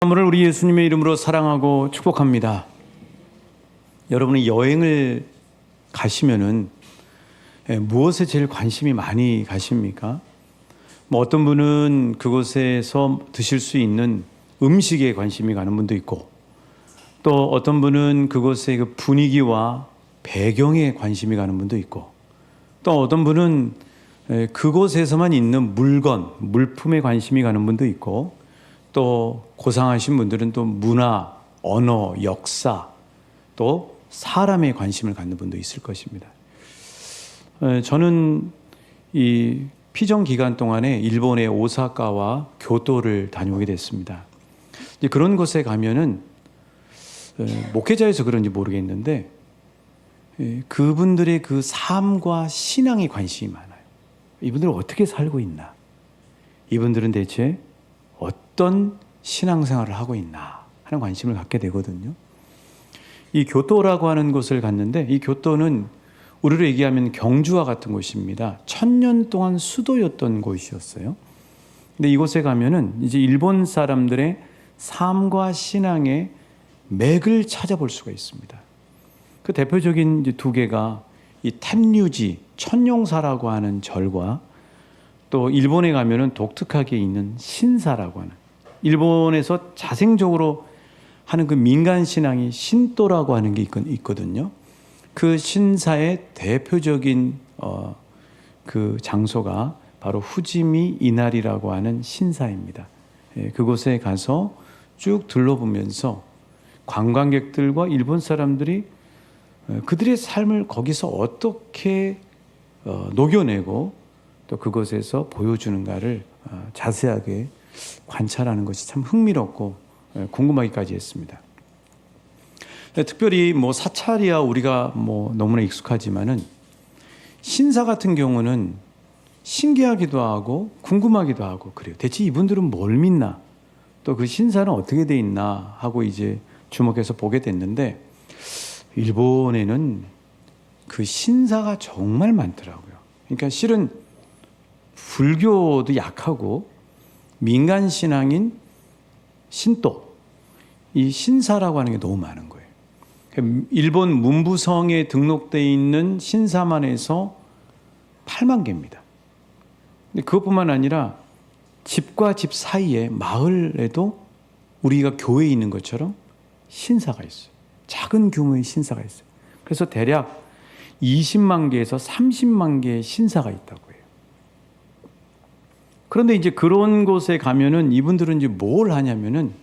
여러분을 우리 예수님의 이름으로 사랑하고 축복합니다. 여러분이 여행을 가시면은 무엇에 제일 관심이 많이 가십니까? 어떤 분은 그곳에서 드실 수 있는 음식에 관심이 가는 분도 있고, 또 어떤 분은 그곳의 그 분위기와 배경에 관심이 가는 분도 있고, 또 어떤 분은 그곳에서만 있는 물건, 물품에 관심이 가는 분도 있고, 또 고상하신 분들은 또 문화, 언어, 역사, 또 사람에 관심을 갖는 분도 있을 것입니다. 저는 이 피정 기간 동안에 일본의 오사카와 교토를 다녀오게 됐습니다. 그런 곳에 가면은 목회자여서 그런지 모르겠는데 그분들의 그 삶과 신앙에 관심이 많아요. 이분들은 어떻게 살고 있나? 이분들은 대체 어떤 신앙생활을 하고 있나 하는 관심을 갖게 되거든요. 이 교토라고 하는 곳을 갔는데, 이 교토는 우리로 얘기하면 경주와 같은 곳입니다. 1000년 동안 수도였던 곳이었어요. 근데 이곳에 가면은 이제 일본 사람들의 삶과 신앙의 맥을 찾아볼 수가 있습니다. 그 대표적인 이제 두 개가 이 템류지, 천룡사라고 하는 절과, 또 일본에 가면은 독특하게 있는 신사라고 하는, 일본에서 자생적으로 하는 그 민간 신앙이 신도라고 하는 게 있거든요. 그 신사의 대표적인 그 장소가 바로 후지미 이나리라고 하는 신사입니다. 그곳에 가서 쭉 둘러보면서 관광객들과 일본 사람들이 그들의 삶을 거기서 어떻게 녹여내고 또 그곳에서 보여주는가를 자세하게 관찰하는 것이 참 흥미롭고 궁금하기까지 했습니다. 특별히 사찰이야 우리가 너무나 익숙하지만은 신사 같은 경우는 신기하기도 하고 궁금하기도 하고 그래요. 대체 이분들은 뭘 믿나? 또 그 신사는 어떻게 돼 있나 하고 이제 주목해서 보게 됐는데, 일본에는 그 신사가 정말 많더라고요. 그러니까 실은 불교도 약하고 민간 신앙인 신도, 이 신사라고 하는 게 너무 많은 거예요. 일본 문부성에 등록되어 있는 신사만 해서 8만 개입니다. 근데 그것뿐만 아니라 집과 집 사이에 마을에도 우리가 교회에 있는 것처럼 신사가 있어요. 작은 규모의 신사가 있어요. 그래서 대략 20만 개에서 30만 개의 신사가 있다고 해요. 그런데 이제 그런 곳에 가면은 이분들은 이제 뭘 하냐면은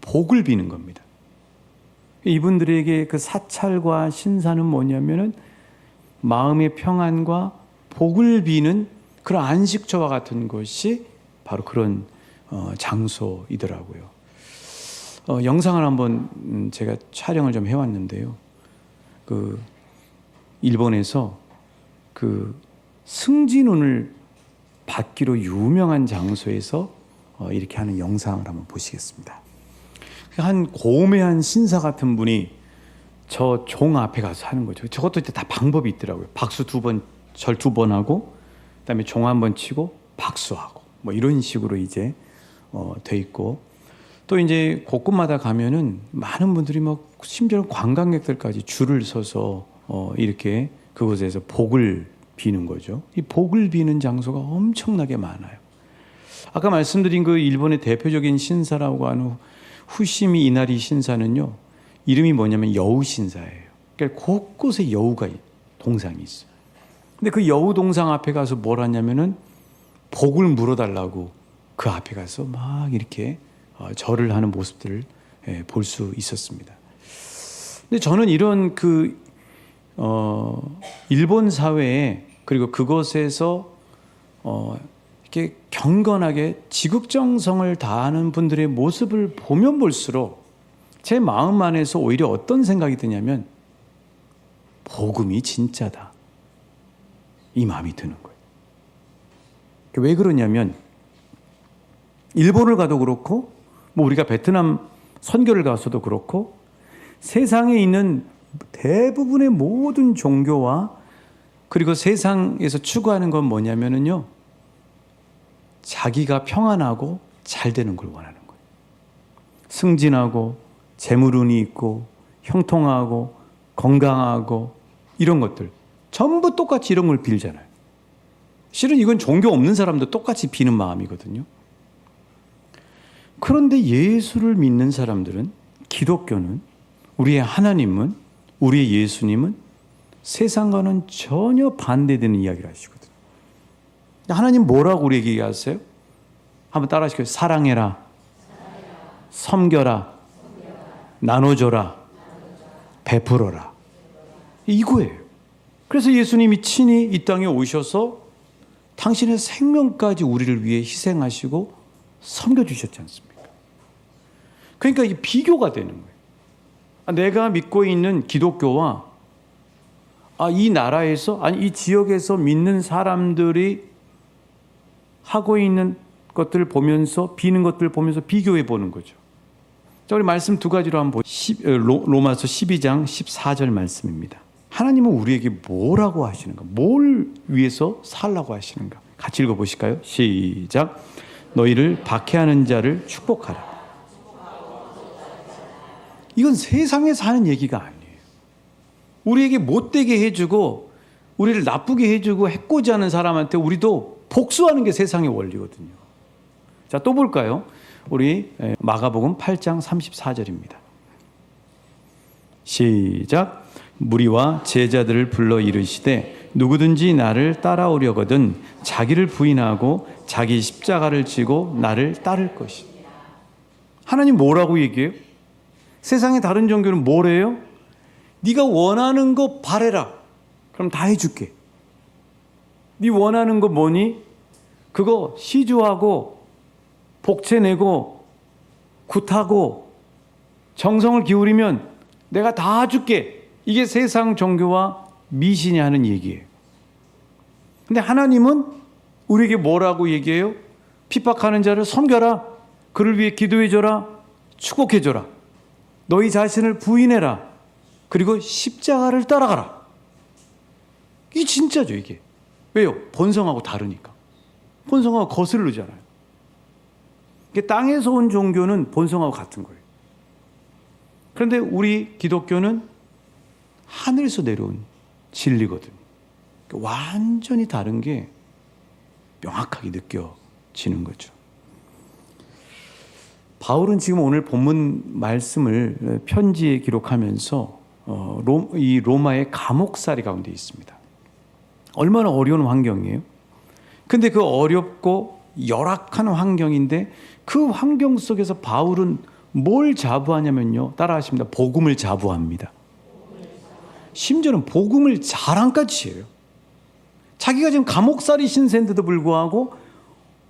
복을 비는 겁니다. 이분들에게 그 사찰과 신사는 뭐냐면은 마음의 평안과 복을 비는 그런 안식처와 같은 것이 바로 그런 장소이더라고요. 영상을 한번 제가 촬영을 좀 해왔는데요. 그 일본에서 그 승진운을 받기로 유명한 장소에서 이렇게 하는 영상을 한번 보시겠습니다. 한 고매한 신사 같은 분이 저 종 앞에 가서 하는 거죠. 저것도 다 방법이 있더라고요. 박수 2번, 절 2번 하고, 그다음에 종 1번 치고 박수하고, 이런 식으로 이제 돼 있고, 또 이제 곳곳마다 가면은 많은 분들이 심지어 관광객들까지 줄을 서서 이렇게 그곳에서 복을 비는 거죠. 이 복을 비는 장소가 엄청나게 많아요. 아까 말씀드린 그 일본의 대표적인 신사라고 하는 후시미 이나리 신사는요, 이름이 뭐냐면 여우 신사예요. 그러니까 곳곳에 여우가 동상이 있어요. 근데 그 여우 동상 앞에 가서 뭘 하냐면은 복을 물어달라고 그 앞에 가서 막 이렇게 절을 하는 모습들을 볼 수 있었습니다. 근데 저는 이런 일본 사회에, 그리고 그곳에서 이렇게 경건하게 지극정성을 다하는 분들의 모습을 보면 볼수록 제 마음 안에서 오히려 어떤 생각이 드냐면 복음이 진짜다, 이 마음이 드는 거예요. 왜 그러냐면 일본을 가도 그렇고 우리가 베트남 선교를 가서도 그렇고 세상에 있는 대부분의 모든 종교와 그리고 세상에서 추구하는 건 뭐냐면요, 자기가 평안하고 잘 되는 걸 원하는 거예요. 승진하고 재물운이 있고 형통하고 건강하고 이런 것들 전부 똑같이 이런 걸 빌잖아요. 실은 이건 종교 없는 사람도 똑같이 비는 마음이거든요. 그런데 예수를 믿는 사람들은, 기독교는, 우리의 하나님은, 우리의 예수님은 세상과는 전혀 반대되는 이야기를 하시거든요. 하나님 뭐라고 우리에게 얘기하세요? 한번 따라 하시겠어요? 사랑해라, 섬겨라, 나눠줘라, 베풀어라. 이거예요. 그래서 예수님이 친히 이 땅에 오셔서 당신의 생명까지 우리를 위해 희생하시고 섬겨주셨지 않습니까? 그러니까 이게 비교가 되는 거예요. 내가 믿고 있는 기독교와 이 나라에서, 이 지역에서 믿는 사람들이 하고 있는 것들을 보면서, 비는 것들을 보면서 비교해 보는 거죠. 자, 우리 말씀 두 가지로 한번 로마서 12장 14절 말씀입니다. 하나님은 우리에게 뭐라고 하시는가? 뭘 위해서 살라고 하시는가? 같이 읽어보실까요? 시작. 너희를 박해하는 자를 축복하라. 이건 세상에 사는 얘기가 아니에요. 우리에게 못되게 해주고 우리를 나쁘게 해주고 해코지 하는 사람한테 우리도 복수하는 게 세상의 원리거든요. 자, 또 볼까요? 우리 마가복음 8장 34절입니다. 시작. 무리와 제자들을 불러 이르시되 누구든지 나를 따라오려거든 자기를 부인하고 자기 십자가를 지고 나를 따를 것이다. 하나님 뭐라고 얘기해요? 세상의 다른 종교는 뭐래요? 네가 원하는 거 바래라. 그럼 다 해줄게. 네 원하는 거 뭐니? 그거 시주하고 복채내고 굿하고 정성을 기울이면 내가 다 줄게. 이게 세상 종교와 미신이 하는 얘기예요. 근데 하나님은 우리에게 뭐라고 얘기해요? 핍박하는 자를 섬겨라. 그를 위해 기도해줘라. 축복해줘라. 너희 자신을 부인해라. 그리고 십자가를 따라가라. 이게 진짜죠, 이게. 왜요? 본성하고 다르니까. 본성하고 거슬르잖아요. 땅에서 온 종교는 본성하고 같은 거예요. 그런데 우리 기독교는 하늘에서 내려온 진리거든요. 완전히 다른 게 명확하게 느껴지는 거죠. 바울은 지금 오늘 본문 말씀을 편지에 기록하면서 이 로마의 감옥살이 가운데 있습니다. 얼마나 어려운 환경이에요. 근데 그 어렵고 열악한 환경인데 그 환경 속에서 바울은 뭘 자부하냐면요. 따라하십니다. 복음을 자부합니다. 심지어는 복음을 자랑까지 해요. 자기가 지금 감옥살이 신세인데도 불구하고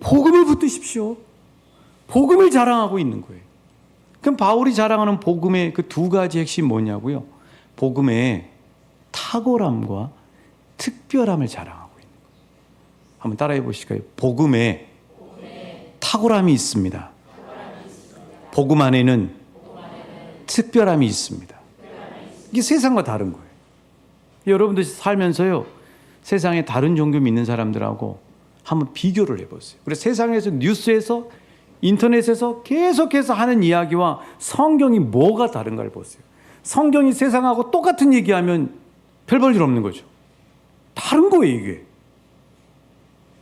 복음을 붙드십시오. 복음을 자랑하고 있는 거예요. 그럼 바울이 자랑하는 복음의 그 두 가지 핵심이 뭐냐고요? 복음의 탁월함과 특별함을 자랑하고 있는 거예요. 한번 따라해 보실까요? 복음에 탁월함이 있습니다. 복음 안에는 특별함이 있습니다. 이게 세상과 다른 거예요. 여러분들 살면서요, 세상에 다른 종교 믿는 사람들하고 한번 비교를 해보세요. 그래서 세상에서, 뉴스에서, 인터넷에서 계속해서 하는 이야기와 성경이 뭐가 다른가를 보세요. 성경이 세상하고 똑같은 얘기하면 별 볼 일 없는 거죠. 다른 거예요, 이게.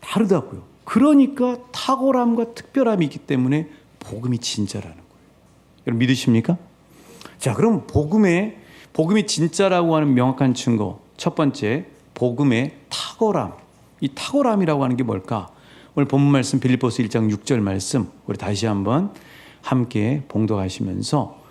다르다고요. 그러니까 탁월함과 특별함이 있기 때문에 복음이 진짜라는 거예요. 여러분 믿으십니까? 자, 그럼 복음이 진짜라고 하는 명확한 증거. 첫 번째, 복음의 탁월함. 이 탁월함이라고 하는 게 뭘까? 오늘 본문 말씀 빌립보서 1장 6절 말씀 우리 다시 한번 함께 봉독하시면서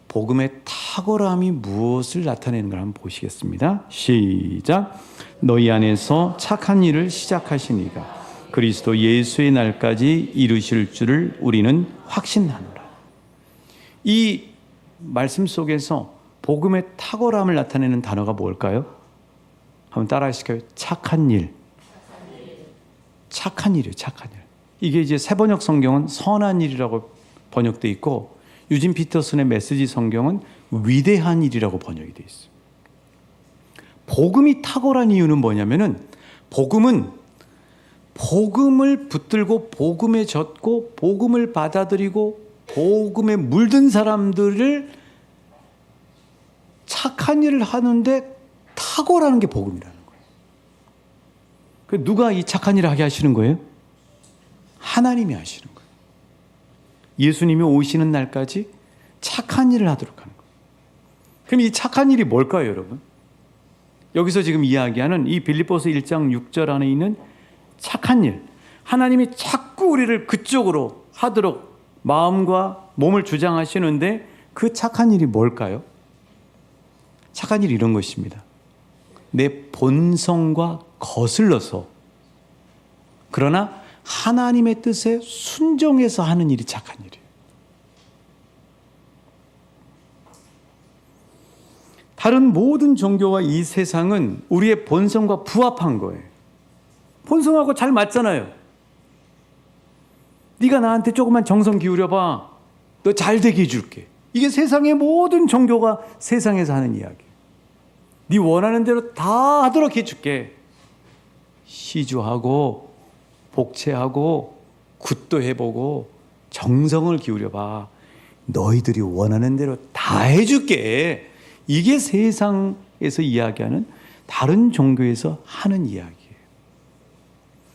복음의 탁월함이 무엇을 나타내는 걸 한번 보시겠습니다. 시작. 너희 안에서 착한 일을 시작하시니가 그리스도 예수의 날까지 이루실 줄을 우리는 확신하노라. 이 말씀 속에서 복음의 탁월함을 나타내는 단어가 뭘까요? 한번 따라 하실까요? 착한 일. 착한 일이에요. 착한 일. 이게 이제 새번역 성경은 선한 일이라고 번역되어 있고 유진 피터슨의 메시지 성경은 위대한 일이라고 번역이 되어 있어요. 복음이 탁월한 이유는 뭐냐면은 복음은 복음을 붙들고 복음에 젖고 복음을 받아들이고 복음에 물든 사람들을 착한 일을 하는데 탁월하는 게 복음이라는 거예요. 누가 이 착한 일을 하게 하시는 거예요? 하나님이 하시는 거예요. 예수님이 오시는 날까지 착한 일을 하도록 하는 거예요. 그럼 이 착한 일이 뭘까요, 여러분? 여기서 지금 이야기하는 이 빌립보서 1장 6절 안에 있는 착한 일, 하나님이 자꾸 우리를 그쪽으로 하도록 마음과 몸을 주장하시는데 그 착한 일이 뭘까요? 착한 일이 이런 것입니다. 내 본성과 거슬러서 그러나 하나님의 뜻에 순종해서 하는 일이 착한 일이에요. 다른 모든 종교와 이 세상은 우리의 본성과 부합한 거예요. 본성하고 잘 맞잖아요. 네가 나한테 조금만 정성 기울여봐. 너 잘 되게 해줄게. 이게 세상의 모든 종교가 세상에서 하는 이야기예요. 네 원하는 대로 다 하도록 해줄게. 시주하고 복채하고 굿도 해보고 정성을 기울여봐. 너희들이 원하는 대로 다 해줄게. 이게 세상에서 이야기하는 다른 종교에서 하는 이야기예요.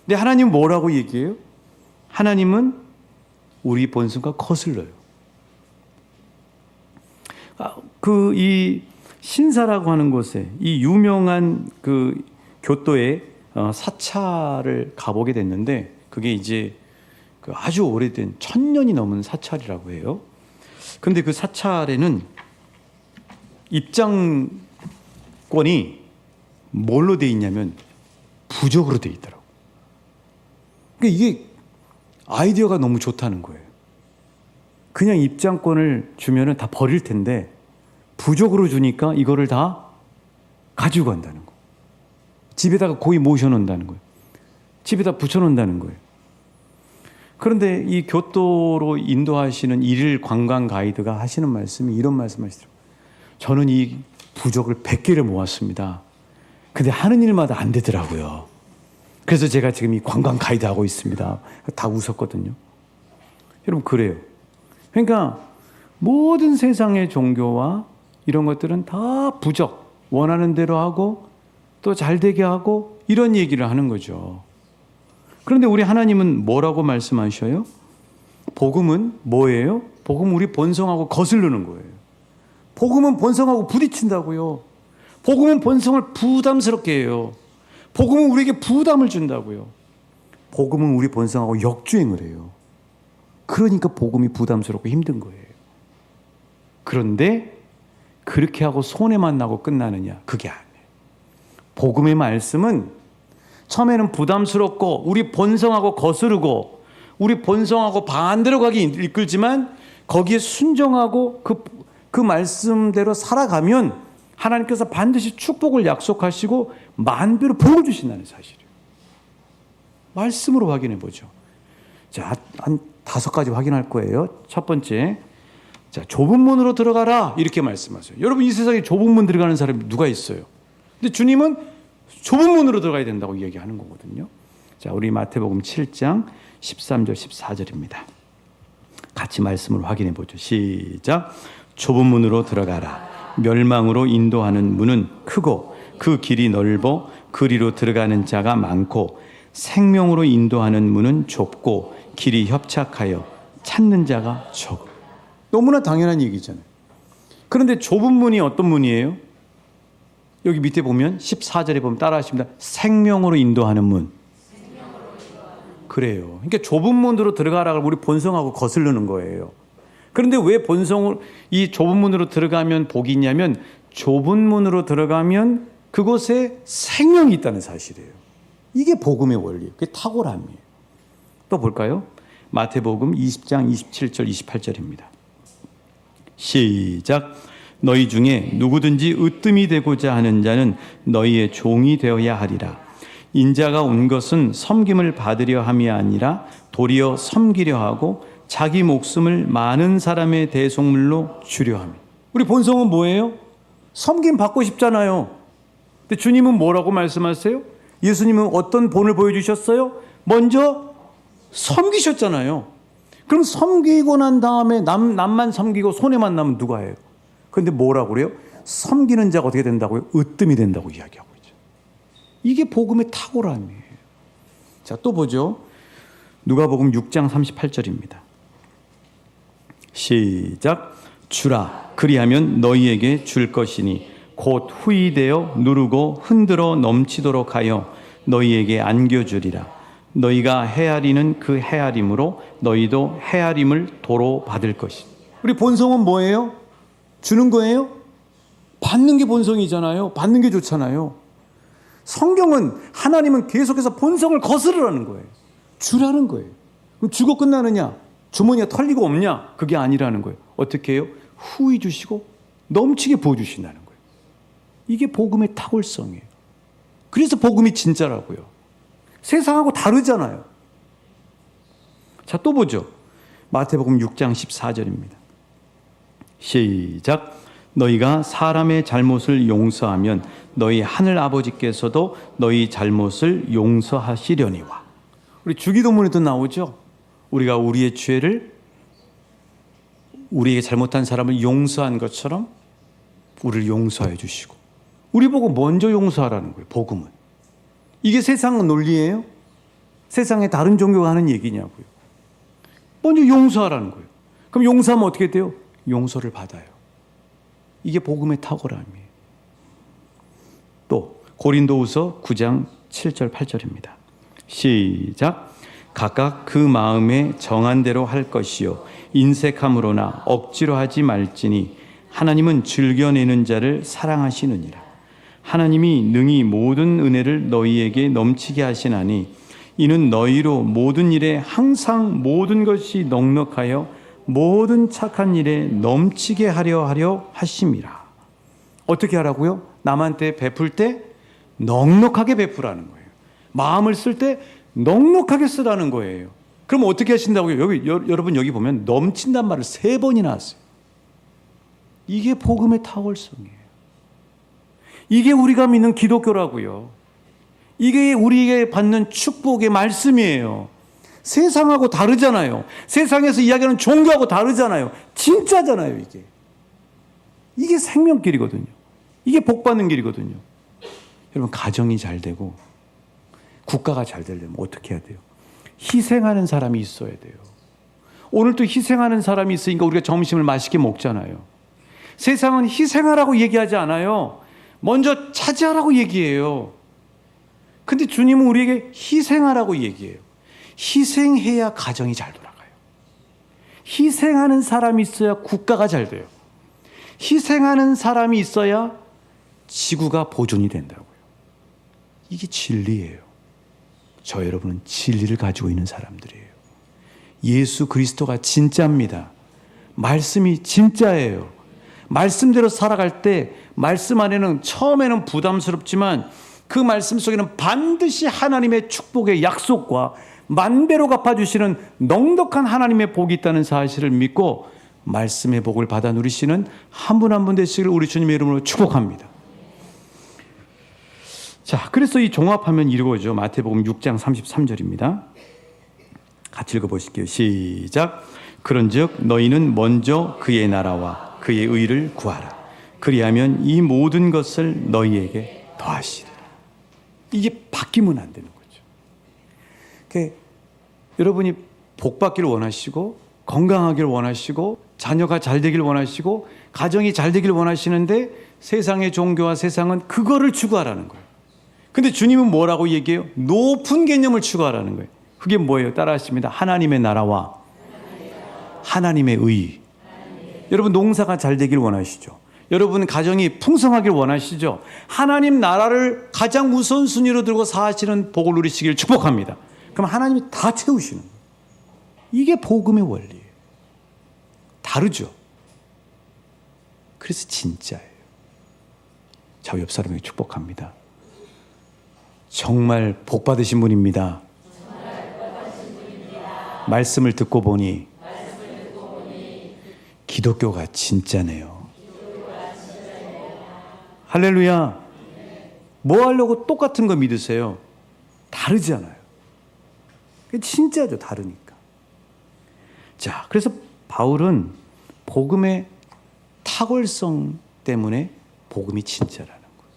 근데 하나님은 뭐라고 얘기해요? 하나님은 우리 본성과 거슬러요. 이 신사라고 하는 곳에 이 유명한 그 교토의 사찰을 가보게 됐는데 그게 이제 그 아주 오래된 1000년이 넘은 사찰이라고 해요. 그런데 그 사찰에는 입장권이 뭘로 돼 있냐면 부적으로 돼 있더라고요. 그러니까 이게 아이디어가 너무 좋다는 거예요. 그냥 입장권을 주면은 다 버릴 텐데 부적으로 주니까 이거를 다 가지고 간다는 거예요. 집에다가 고이 모셔놓는다는 거예요. 집에다 붙여놓는다는 거예요. 그런데 이 교토로 인도하시는 일일 관광 가이드가 하시는 말씀이 이런 말씀 하시더라고요. 저는 이 부적을 100개를 모았습니다. 근데 하는 일마다 안 되더라고요. 그래서 제가 지금 이 관광 가이드 하고 있습니다. 다 웃었거든요. 여러분 그래요. 그러니까 모든 세상의 종교와 이런 것들은 다 부적, 원하는 대로 하고 또 잘 되게 하고 이런 얘기를 하는 거죠. 그런데 우리 하나님은 뭐라고 말씀하셔요? 복음은 뭐예요? 복음은 우리 본성하고 거슬르는 거예요. 복음은 본성하고 부딪힌다고요. 복음은 본성을 부담스럽게 해요. 복음은 우리에게 부담을 준다고요. 복음은 우리 본성하고 역주행을 해요. 그러니까 복음이 부담스럽고 힘든 거예요. 그런데 그렇게 하고 손해만 나고 끝나느냐? 그게 아니에요. 복음의 말씀은 처음에는 부담스럽고 우리 본성하고 거스르고 우리 본성하고 반대로 가기 이끌지만 거기에 순종하고 그 말씀대로 살아가면 하나님께서 반드시 축복을 약속하시고 만배로 복을 주신다는 사실이에요. 말씀으로 확인해 보죠. 자, 한 5가지 확인할 거예요. 첫 번째, 자, 좁은 문으로 들어가라 이렇게 말씀하세요. 여러분 이 세상에 좁은 문 들어가는 사람이 누가 있어요? 근데 주님은 좁은 문으로 들어가야 된다고 얘기하는 거거든요. 자, 우리 마태복음 7장 13절 14절입니다. 같이 말씀을 확인해 보죠. 시작. 좁은 문으로 들어가라. 멸망으로 인도하는 문은 크고 그 길이 넓어 그리로 들어가는 자가 많고 생명으로 인도하는 문은 좁고 길이 협착하여 찾는 자가 적어. 너무나 당연한 얘기잖아요. 그런데 좁은 문이 어떤 문이에요? 여기 밑에 보면 14절에 보면 따라하십니다. 생명으로 인도하는 문. 그래요. 그러니까 좁은 문으로 들어가라고 우리 본성하고 거슬르는 거예요. 그런데 왜 이 좁은 문으로 들어가면 복이 있냐면 좁은 문으로 들어가면 그곳에 생명이 있다는 사실이에요. 이게 복음의 원리예요. 그게 탁월함이에요. 또 볼까요? 마태복음 20장 27절 28절입니다. 시작. 너희 중에 누구든지 으뜸이 되고자 하는 자는 너희의 종이 되어야 하리라. 인자가 온 것은 섬김을 받으려 함이 아니라 도리어 섬기려 하고 자기 목숨을 많은 사람의 대속물로 주려 함이. 우리 본성은 뭐예요? 섬김 받고 싶잖아요. 근데 주님은 뭐라고 말씀하세요? 예수님은 어떤 본을 보여주셨어요? 먼저 섬기셨잖아요. 그럼 섬기고 난 다음에 남만 섬기고 손해만 나면 누가 해요? 그런데 뭐라고 그래요? 섬기는 자가 어떻게 된다고요? 으뜸이 된다고 이야기하고 있죠. 이게 복음의 탁월함이에요. 자, 또 보죠. 누가복음 6장 38절입니다. 시작. 주라 그리하면 너희에게 줄 것이니 곧 후이되어 누르고 흔들어 넘치도록 하여 너희에게 안겨주리라. 너희가 헤아리는 그 헤아림으로 너희도 헤아림을 도로 받을 것이니. 우리 본성은 뭐예요? 주는 거예요? 받는 게 본성이잖아요. 받는 게 좋잖아요. 성경은 하나님은 계속해서 본성을 거스르라는 거예요. 주라는 거예요. 그럼 주고 끝나느냐? 주머니가 털리고 없냐? 그게 아니라는 거예요. 어떻게 해요? 후히 주시고 넘치게 부어주신다는 거예요. 이게 복음의 탁월성이에요. 그래서 복음이 진짜라고요. 세상하고 다르잖아요. 자, 또 보죠. 마태복음 6장 14절입니다. 시작. 너희가 사람의 잘못을 용서하면 너희 하늘 아버지께서도 너희 잘못을 용서하시려니와. 우리 주기도문에도 나오죠. 우리가 우리의 죄를 우리에게 잘못한 사람을 용서한 것처럼 우리를 용서해 주시고, 우리 보고 먼저 용서하라는 거예요. 복음은. 이게 세상 논리예요? 세상에 다른 종교가 하는 얘기냐고요. 먼저 용서하라는 거예요. 그럼 용서하면 어떻게 돼요? 용서를 받아요. 이게 복음의 탁월함이에요. 또 고린도후서 9장 7절 8절입니다. 시작. 각각 그 마음에 정한 대로 할 것이요 인색함으로나 억지로 하지 말지니 하나님은 즐겨내는 자를 사랑하시느니라. 하나님이 능히 모든 은혜를 너희에게 넘치게 하시나니 이는 너희로 모든 일에 항상 모든 것이 넉넉하여 모든 착한 일에 넘치게 하려 하심이라. 어떻게 하라고요? 남한테 베풀 때 넉넉하게 베풀라는 거예요. 마음을 쓸 때 넉넉하게 쓰라는 거예요. 그럼 어떻게 하신다고요? 여러분 여기 보면 넘친단 말을 3번이나 했어요. 이게 복음의 탁월성이에요. 이게 우리가 믿는 기독교라고요. 이게 우리에게 받는 축복의 말씀이에요. 세상하고 다르잖아요. 세상에서 이야기하는 종교하고 다르잖아요. 진짜잖아요, 이게. 이게 생명길이거든요. 이게 복받는 길이거든요. 여러분, 가정이 잘 되고 국가가 잘 되려면 어떻게 해야 돼요? 희생하는 사람이 있어야 돼요. 오늘 또 희생하는 사람이 있으니까 우리가 점심을 맛있게 먹잖아요. 세상은 희생하라고 얘기하지 않아요. 먼저 차지하라고 얘기해요. 근데 주님은 우리에게 희생하라고 얘기해요. 희생해야 가정이 잘 돌아가요. 희생하는 사람이 있어야 국가가 잘 돼요. 희생하는 사람이 있어야 지구가 보존이 된다고요. 이게 진리예요. 저 여러분은 진리를 가지고 있는 사람들이에요. 예수 그리스도가 진짜입니다. 말씀이 진짜예요. 말씀대로 살아갈 때 말씀 안에는 처음에는 부담스럽지만 그 말씀 속에는 반드시 하나님의 축복의 약속과 만배로 갚아주시는 넉넉한 하나님의 복이 있다는 사실을 믿고 말씀의 복을 받아 누리시는 한 분 한 분 되시기를 우리 주님의 이름으로 축복합니다. 자, 그래서 이 종합하면 이거죠. 마태복음 6장 33절입니다. 같이 읽어보실게요. 시작. 그런즉 너희는 먼저 그의 나라와 그의 의를 구하라. 그리하면 이 모든 것을 너희에게 더하시리라. 이게 바뀌면 안 되는 거죠. 그러니까 여러분이 복 받기를 원하시고 건강하기를 원하시고 자녀가 잘 되길 원하시고 가정이 잘 되길 원하시는데 세상의 종교와 세상은 그거를 추구하라는 거예요. 근데 주님은 뭐라고 얘기해요? 높은 개념을 추구하라는 거예요. 그게 뭐예요? 따라하십니다. 하나님의 나라와 하나님의 의. 여러분 농사가 잘 되길 원하시죠? 여러분 가정이 풍성하길 원하시죠? 하나님 나라를 가장 우선순위로 들고 사시는 복을 누리시길 축복합니다. 그럼 하나님이 다 채우시는 거예요. 이게 복음의 원리예요. 다르죠? 그래서 진짜예요. 저 옆 사람에게 축복합니다. 정말 복 받으신 분입니다. 말씀을 듣고 보니 기독교가 진짜네요. 할렐루야. 뭐 하려고 똑같은 거 믿으세요? 다르잖아요. 진짜죠, 다르니까. 자, 그래서 바울은 복음의 탁월성 때문에 복음이 진짜라는 거예요.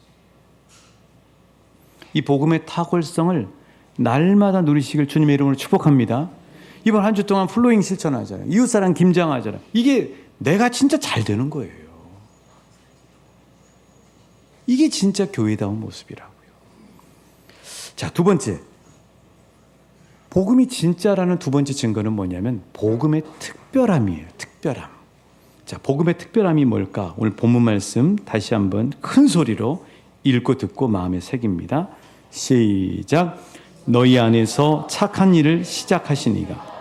이 복음의 탁월성을 날마다 누리시길 주님의 이름으로 축복합니다. 이번 한 주 동안 플로잉 실천하잖아요. 이웃사랑 김장하잖아요. 이게 내가 진짜 잘 되는 거예요. 이게 진짜 교회다운 모습이라고요. 자, 두 번째. 복음이 진짜라는 두 번째 증거는 뭐냐면 복음의 특별함이에요. 특별함. 자, 복음의 특별함이 뭘까? 오늘 본문 말씀 다시 한번 큰 소리로 읽고 듣고 마음에 새깁니다. 시작. 너희 안에서 착한 일을 시작하시니가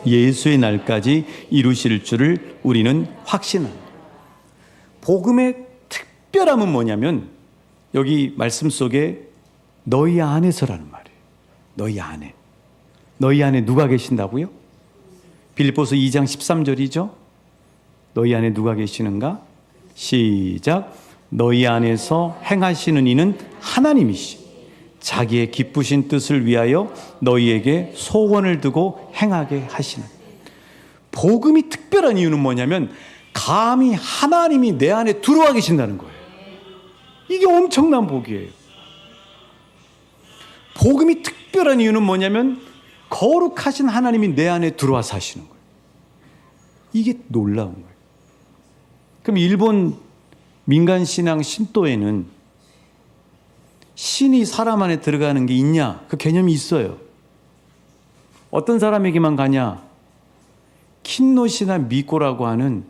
예수의 날까지 이루실 줄을 우리는 확신합니다. 복음의 특별함은 뭐냐면 여기 말씀 속에 너희 안에서라는 말이에요. 너희 안에. 너희 안에 누가 계신다고요? 빌립보서 2장 13절이죠. 너희 안에 누가 계시는가? 시작. 너희 안에서 행하시는 이는 하나님이시 자기의 기쁘신 뜻을 위하여 너희에게 소원을 두고 행하게 하시는. 복음이 특별한 이유는 뭐냐면 감히 하나님이 내 안에 들어와 계신다는 거예요. 이게 엄청난 복이에요. 복음이 특별한 이유는 뭐냐면 거룩하신 하나님이 내 안에 들어와 사시는 거예요. 이게 놀라운 거예요. 그럼 일본 민간신앙 신도에는 신이 사람 안에 들어가는 게 있냐? 그 개념이 있어요. 어떤 사람에게만 가냐? 킨노시나 미코라고 하는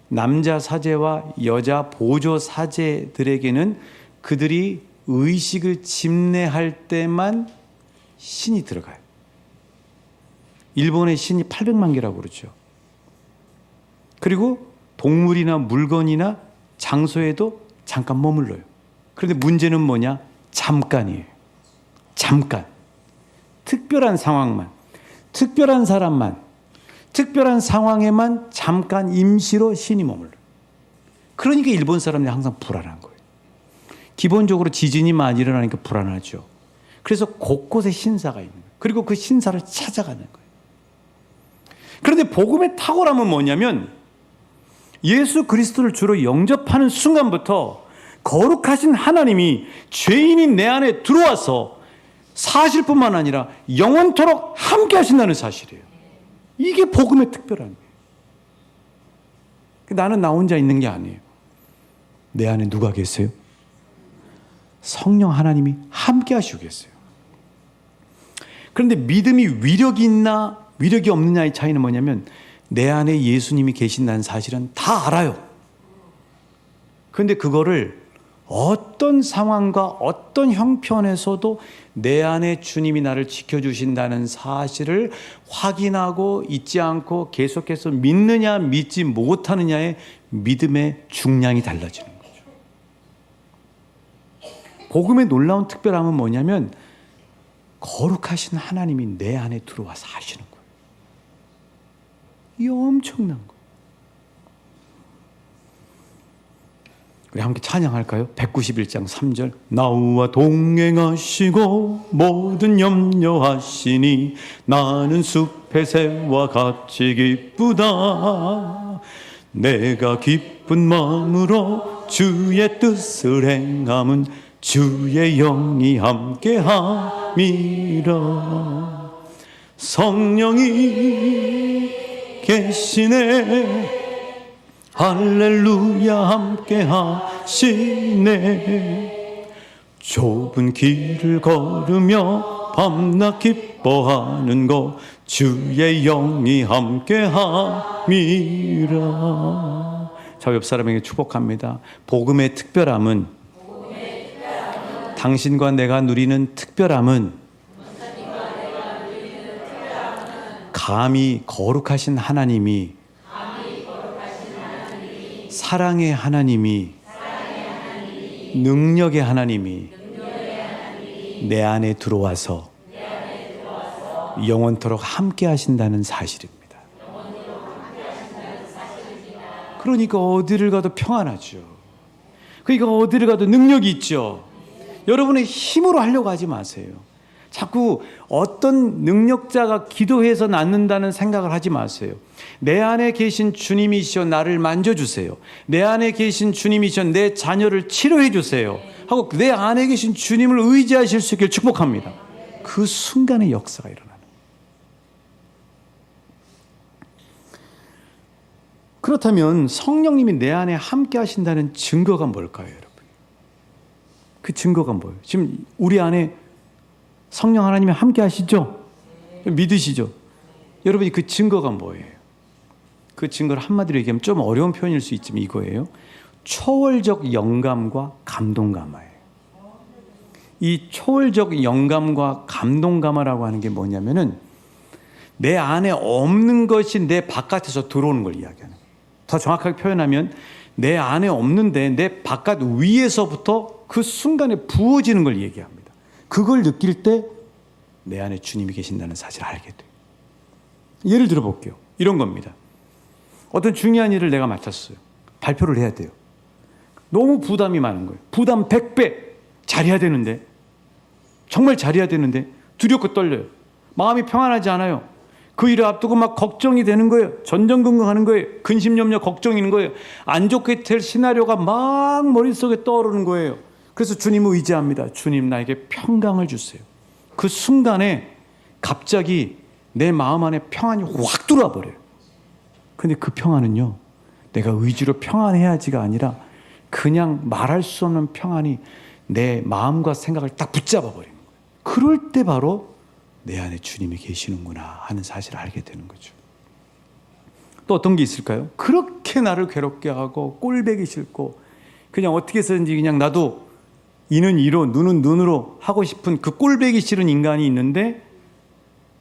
남자 사제와 여자 보조 사제들에게는 그들이 의식을 집례할 때만 신이 들어가요. 일본의 신이 800만 개라고 그러죠. 그리고 동물이나 물건이나 장소에도 잠깐 머물러요. 그런데 문제는 뭐냐? 잠깐이에요. 잠깐. 특별한 상황만, 특별한 사람만, 특별한 상황에만 잠깐 임시로 신이 머물러요. 그러니까 일본 사람들이 항상 불안한 거예요. 기본적으로 지진이 많이 일어나니까 불안하죠. 그래서 곳곳에 신사가 있는 거예요. 그리고 그 신사를 찾아가는 거예요. 그런데 복음의 탁월함은 뭐냐면 예수 그리스도를 주로 영접하는 순간부터 거룩하신 하나님이 죄인인 내 안에 들어와서 사실뿐만 아니라 영원토록 함께 하신다는 사실이에요. 이게 복음의 특별함이에요. 나는 나 혼자 있는 게 아니에요. 내 안에 누가 계세요? 성령 하나님이 함께 하시고 계세요. 그런데 믿음이 위력이 있나 위력이 없느냐의 차이는 뭐냐면 내 안에 예수님이 계신다는 사실은 다 알아요. 그런데 그거를 어떤 상황과 어떤 형편에서도 내 안에 주님이 나를 지켜주신다는 사실을 확인하고 잊지 않고 계속해서 믿느냐 믿지 못하느냐의 믿음의 중량이 달라지는 거죠. 복음의 놀라운 특별함은 뭐냐면 거룩하신 하나님이 내 안에 들어와 사시는 거예요. 이게 엄청난 거예요. 우리 함께 찬양할까요? 191장 3절. 나와 동행하시고 모든 염려하시니 나는 숲의 새와 같이 기쁘다. 내가 기쁜 마음으로 주의 뜻을 행함은 주의 영이 함께함이라. 성령이 계시네. 할렐루야 함께 하시네. 좁은 길을 걸으며 밤낮 기뻐하는 것 주의 영이 함께 함이라. 저 옆 사람에게 축복합니다. 복음의 특별함은 당신과 내가 누리는 특별함은 감히 거룩하신 하나님이 사랑의 하나님이 능력의 하나님이 내 안에 들어와서 영원토록 함께 하신다는 사실입니다. 그러니까 어디를 가도 평안하죠. 그러니까 어디를 가도 능력이 있죠. 여러분의 힘으로 하려고 하지 마세요. 자꾸 어떤 능력자가 기도해서 낫는다는 생각을 하지 마세요. 내 안에 계신 주님이시여 나를 만져주세요. 내 안에 계신 주님이시여 내 자녀를 치료해 주세요 하고 내 안에 계신 주님을 의지하실 수 있기를 축복합니다. 그 순간의 역사가 일어나는 거예요. 그렇다면 성령님이 내 안에 함께 하신다는 증거가 뭘까요, 여러분? 그 증거가 뭐예요? 지금 우리 안에 성령 하나님이 함께 하시죠? 믿으시죠? 여러분이 그 증거가 뭐예요? 그 증거를 한마디로 얘기하면 좀 어려운 표현일 수 있지만 이거예요. 초월적 영감과 감동감화예요. 이 초월적 영감과 감동감화라고 하는 게 뭐냐면은 내 안에 없는 것이 내 바깥에서 들어오는 걸 이야기하는 거예요. 더 정확하게 표현하면 내 안에 없는데 내 바깥 위에서부터 그 순간에 부어지는 걸 얘기합니다. 그걸 느낄 때 내 안에 주님이 계신다는 사실을 알게 돼요. 예를 들어 볼게요. 이런 겁니다. 어떤 중요한 일을 내가 맡았어요. 발표를 해야 돼요. 너무 부담이 많은 거예요. 부담 100배. 잘해야 되는데, 정말 잘해야 되는데 두렵고 떨려요. 마음이 평안하지 않아요. 그 일을 앞두고 막 걱정이 되는 거예요. 전전긍긍하는 거예요. 근심염려 걱정이 있는 거예요. 안 좋게 될 시나리오가 막 머릿속에 떠오르는 거예요. 그래서 주님을 의지합니다. 주님, 나에게 평강을 주세요. 그 순간에 갑자기 내 마음 안에 평안이 확 들어와 버려요. 근데 그 평안은요, 내가 의지로 평안해야지가 아니라 그냥 말할 수 없는 평안이 내 마음과 생각을 딱 붙잡아 버리는 거예요. 그럴 때 바로 내 안에 주님이 계시는구나 하는 사실을 알게 되는 거죠. 또 어떤 게 있을까요? 그렇게 나를 괴롭게 하고 꼴배기 싫고 그냥 어떻게 해서든지 그냥 나도 이는 이로 눈은 눈으로 하고 싶은 그 꼴배기 싫은 인간이 있는데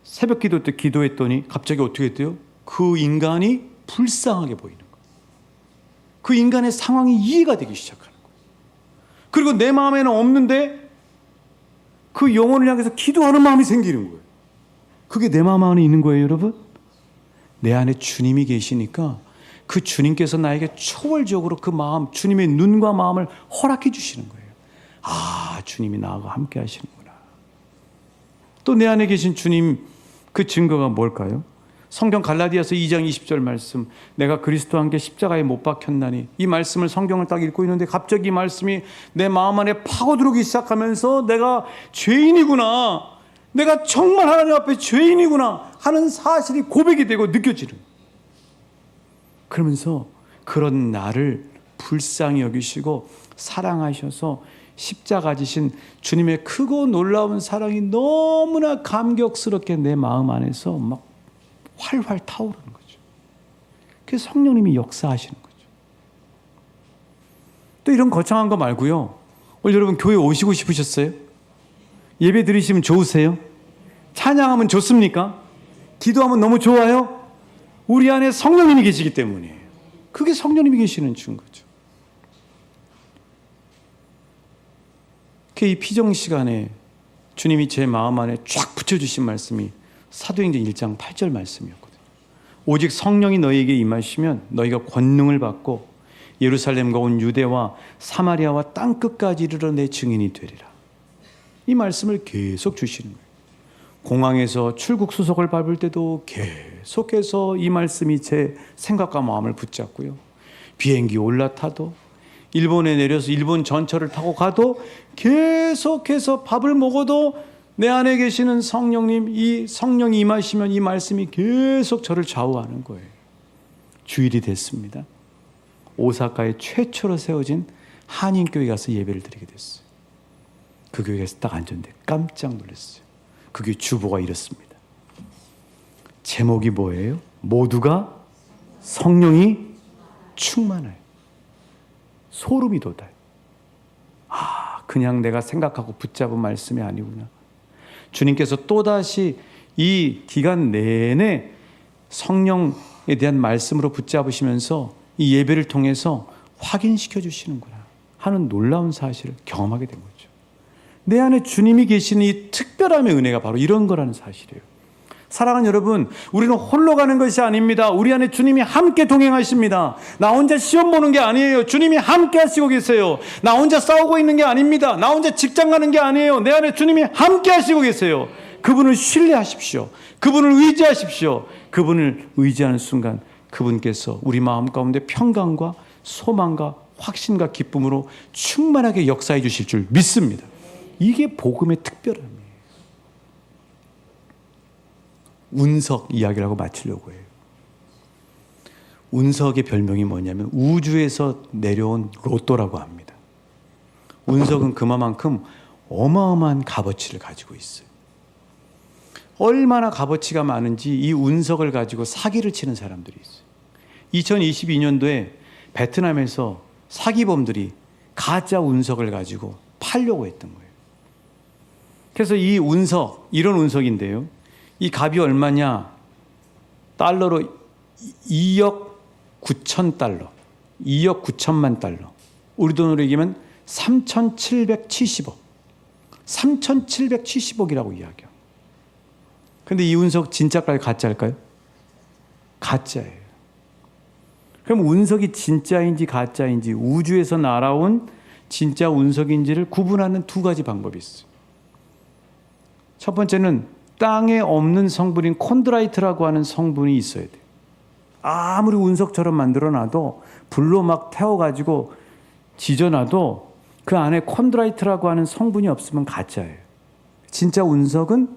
새벽 기도 때 기도했더니 갑자기 어떻게 돼요? 그 인간이 불쌍하게 보이는 거예요. 그 인간의 상황이 이해가 되기 시작하는 거예요. 그리고 내 마음에는 없는데 그 영혼을 향해서 기도하는 마음이 생기는 거예요. 그게 내 마음 안에 있는 거예요, 여러분. 내 안에 주님이 계시니까 그 주님께서 나에게 초월적으로 그 마음, 주님의 눈과 마음을 허락해 주시는 거예요. 아, 주님이 나하고 함께 하시는구나. 또 내 안에 계신 주님, 그 증거가 뭘까요? 성경 갈라디아서 2장 20절 말씀, 내가 그리스도와 함께 십자가에 못 박혔나니, 이 말씀을 성경을 딱 읽고 있는데 갑자기 이 말씀이 내 마음 안에 파고들기 시작하면서 내가 죄인이구나, 내가 정말 하나님 앞에 죄인이구나 하는 사실이 고백이 되고 느껴지는 거예요. 그러면서 그런 나를 불쌍히 여기시고 사랑하셔서 십자가 지신 주님의 크고 놀라운 사랑이 너무나 감격스럽게 내 마음 안에서 막 활활 타오르는 거죠. 그래서 성령님이 역사하시는 거죠. 또 이런 거창한 거 말고요, 오늘 여러분 교회 오시고 싶으셨어요? 예배 드리시면 좋으세요? 찬양하면 좋습니까? 기도하면 너무 좋아요? 우리 안에 성령님이 계시기 때문이에요. 그게 성령님이 계시는 증거죠. 이 피정 시간에 주님이 제 마음 안에 쫙 붙여주신 말씀이 사도행전 1장 8절 말씀이었거든요. 오직 성령이 너희에게 임하시면 너희가 권능을 받고 예루살렘과 온 유대와 사마리아와 땅끝까지 이르러 내 증인이 되리라. 이 말씀을 계속 주시는 거예요. 공항에서 출국 수속을 밟을 때도 계속해서 이 말씀이 제 생각과 마음을 붙잡고요. 비행기 올라타도, 일본에 내려서 일본 전철을 타고 가도, 계속해서 밥을 먹어도 내 안에 계시는 성령님, 이 성령이 임하시면 이 말씀이 계속 저를 좌우하는 거예요. 주일이 됐습니다. 오사카에 최초로 세워진 한인교회 가서 예배를 드리게 됐어요. 그 교회에서 딱 앉았는데 깜짝 놀랐어요. 그 교회 주보가 이렇습니다. 제목이 뭐예요? 모두가 성령이 충만해요. 소름이 돋아요. 아, 그냥 내가 생각하고 붙잡은 말씀이 아니구나. 주님께서 또다시 이 기간 내내 성령에 대한 말씀으로 붙잡으시면서 이 예배를 통해서 확인시켜 주시는구나 하는 놀라운 사실을 경험하게 된 거죠. 내 안에 주님이 계시는 이 특별함의 은혜가 바로 이런 거라는 사실이에요. 사랑하는 여러분, 우리는 홀로 가는 것이 아닙니다. 우리 안에 주님이 함께 동행하십니다. 나 혼자 시험 보는 게 아니에요. 주님이 함께 하시고 계세요. 나 혼자 싸우고 있는 게 아닙니다. 나 혼자 직장 가는 게 아니에요. 내 안에 주님이 함께 하시고 계세요. 그분을 신뢰하십시오. 그분을 의지하십시오. 그분을 의지하는 순간 그분께서 우리 마음 가운데 평강과 소망과 확신과 기쁨으로 충만하게 역사해 주실 줄 믿습니다. 이게 복음의 특별함이에요. 운석 이야기라고 마치려고 해요. 운석의 별명이 뭐냐면 우주에서 내려온 로또라고 합니다. 운석은 그만큼 어마어마한 값어치를 가지고 있어요. 얼마나 값어치가 많은지 이 운석을 가지고 사기를 치는 사람들이 있어요. 2022년도에 베트남에서 사기범들이 가짜 운석을 가지고 팔려고 했던 거예요. 그래서 이 운석, 이런 운석인데요. 이 값이 얼마냐? 달러로 2억 9천 달러, 2억 9천만 달러. 우리 돈으로 얘기하면 3,770억. 3,770억이라고 이야기해요. 그런데 이 운석 진짜일까요? 가짜일까요? 가짜예요. 그럼 운석이 진짜인지 가짜인지, 우주에서 날아온 진짜 운석인지를 구분하는 두 가지 방법이 있어요. 첫 번째는 땅에 없는 성분인 콘드라이트라고 하는 성분이 있어야 돼요. 아무리 운석처럼 만들어놔도 불로 막 태워가지고 지져놔도 그 안에 콘드라이트라고 하는 성분이 없으면 가짜예요. 진짜 운석은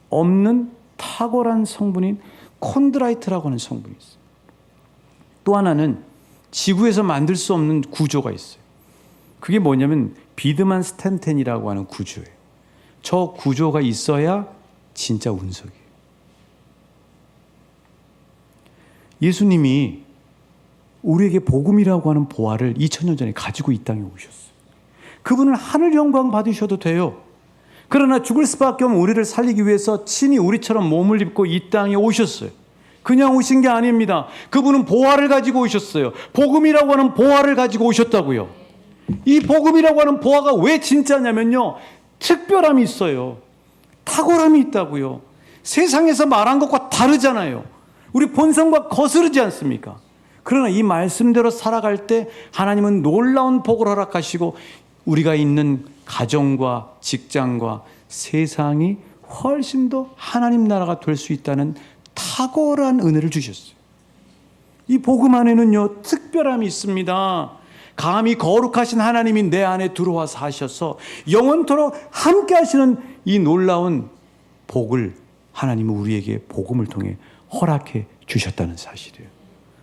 없는 탁월한 성분인 콘드라이트라고 하는 성분이 있어요. 또 하나는 지구에서 만들 수 없는 구조가 있어요. 그게 뭐냐면 비드만 스탠텐이라고 하는 구조예요. 저 구조가 있어야 진짜 운석이에요. 예수님이 우리에게 복음이라고 하는 보화를 2000년 전에 가지고 이 땅에 오셨어요. 그분은 하늘 영광 받으셔도 돼요. 그러나 죽을 수밖에 없는 우리를 살리기 위해서 친히 우리처럼 몸을 입고 이 땅에 오셨어요. 그냥 오신 게 아닙니다. 그분은 보화를 가지고 오셨어요. 복음이라고 하는 보화를 가지고 오셨다고요. 이 복음이라고 하는 보화가 왜 진짜냐면요, 특별함이 있어요. 탁월함이 있다고요. 세상에서 말한 것과 다르잖아요. 우리 본성과 거스르지 않습니까? 그러나 이 말씀대로 살아갈 때 하나님은 놀라운 복을 허락하시고 우리가 있는 가정과 직장과 세상이 훨씬 더 하나님 나라가 될 수 있다는 탁월한 은혜를 주셨어요. 이 복음 안에는요, 특별함이 있습니다. 감히 거룩하신 하나님이 내 안에 들어와 사셔서 영원토록 함께 하시는 이 놀라운 복을 하나님은 우리에게 복음을 통해 허락해 주셨다는 사실이에요.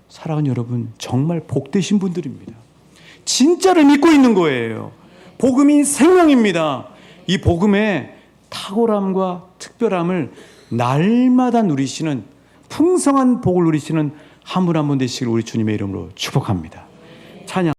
사랑하는 여러분, 정말 복되신 분들입니다. 진짜를 믿고 있는 거예요. 복음이 생명입니다. 이 복음의 탁월함과 특별함을 날마다 누리시는, 풍성한 복을 누리시는 한 분 한 분 되시길 우리 주님의 이름으로 축복합니다. 찬양.